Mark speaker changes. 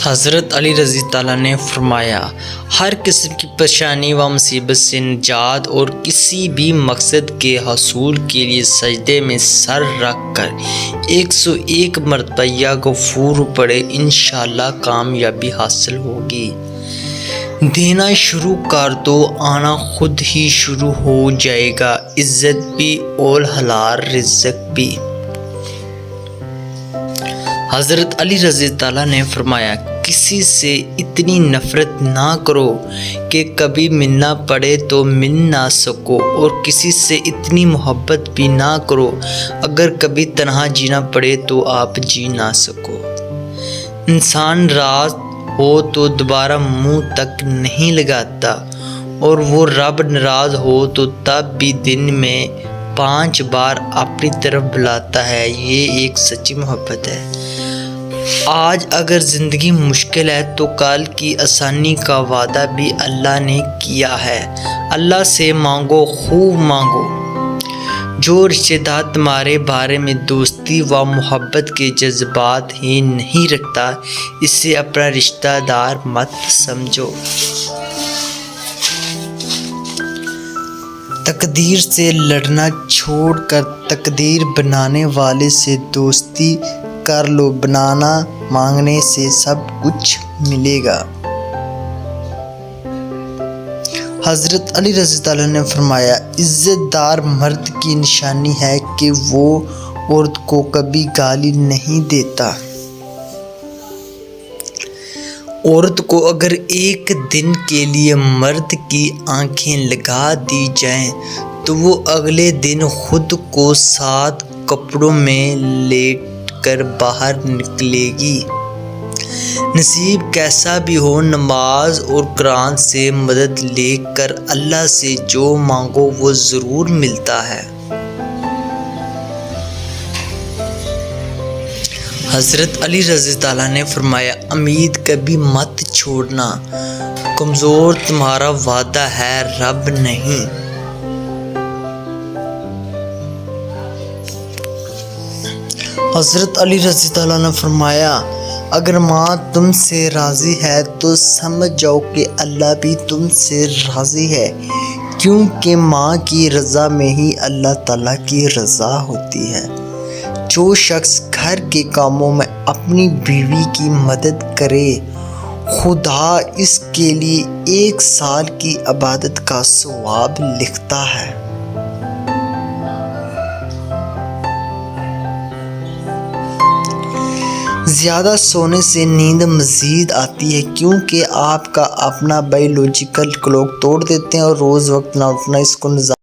Speaker 1: حضرت علی رضی اللہ عنہ نے فرمایا، ہر قسم کی پریشانی و مصیبت سے نجات اور کسی بھی مقصد کے حصول کے لیے سجدے میں سر رکھ کر 101 مرتبہ یا غفور پڑھے، انشاءاللہ کامیابی حاصل ہوگی۔ دینا شروع کر دو، آنا خود ہی شروع ہو جائے گا، عزت بھی اور حلال رزق بھی۔ حضرت علی رضی اللہ عنہ نے فرمایا، کسی سے اتنی نفرت نہ کرو کہ کبھی ملنا پڑے تو مل نہ سکو، اور کسی سے اتنی محبت بھی نہ کرو اگر کبھی تنہا جینا پڑے تو آپ جی نہ سکو۔ انسان راز ہو تو دوبارہ منہ تک نہیں لگاتا، اور وہ رب ناراض ہو تو تب بھی دن میں 5 بار اپنی طرف بلاتا ہے، یہ ایک سچی محبت ہے۔ آج اگر زندگی مشکل ہے تو کل کی آسانی کا وعدہ بھی اللہ نے کیا ہے۔ اللہ سے مانگو، خوب مانگو۔ جو رشتہ دار تمہارے بارے میں دوستی و محبت کے جذبات ہی نہیں رکھتا، اسے اپنا رشتہ دار مت سمجھو۔ تقدیر سے لڑنا چھوڑ کر تقدیر بنانے والے سے دوستی کر لو، بنانا مانگنے سے سب کچھ ملے گا۔ حضرت علی رضی اللہ عنہ نے فرمایا، عزت دار مرد کی نشانی ہے کہ وہ عورت کو کبھی گالی نہیں دیتا۔ عورت کو اگر ایک دن کے لیے مرد کی آنکھیں لگا دی جائیں تو وہ اگلے دن خود کو 7 کپڑوں میں لیٹ کر باہر نکلے گی۔ نصیب کیسا بھی ہو، نماز اور قرآن سے مدد لے کر اللہ سے جو مانگو وہ ضرور ملتا ہے۔ حضرت علی رضی اللہ عنہ نے فرمایا، امید کبھی مت چھوڑنا، کمزور تمہارا وعدہ ہے، رب نہیں۔ حضرت علی رضی اللہ عنہ نے فرمایا، اگر ماں تم سے راضی ہے تو سمجھ جاؤ کہ اللہ بھی تم سے راضی ہے، کیونکہ ماں کی رضا میں ہی اللہ تعالیٰ کی رضا ہوتی ہے۔ جو شخص گھر کے کاموں میں اپنی بیوی کی مدد کرے، خدا اس کے لیے 1 سال کی عبادت کا ثواب لکھتا ہے۔ زیادہ سونے سے نیند مزید آتی ہے، کیونکہ آپ کا اپنا بایولوجیکل کلاک توڑ دیتے ہیں، اور روز وقت نہ اٹھنا اس کو نظام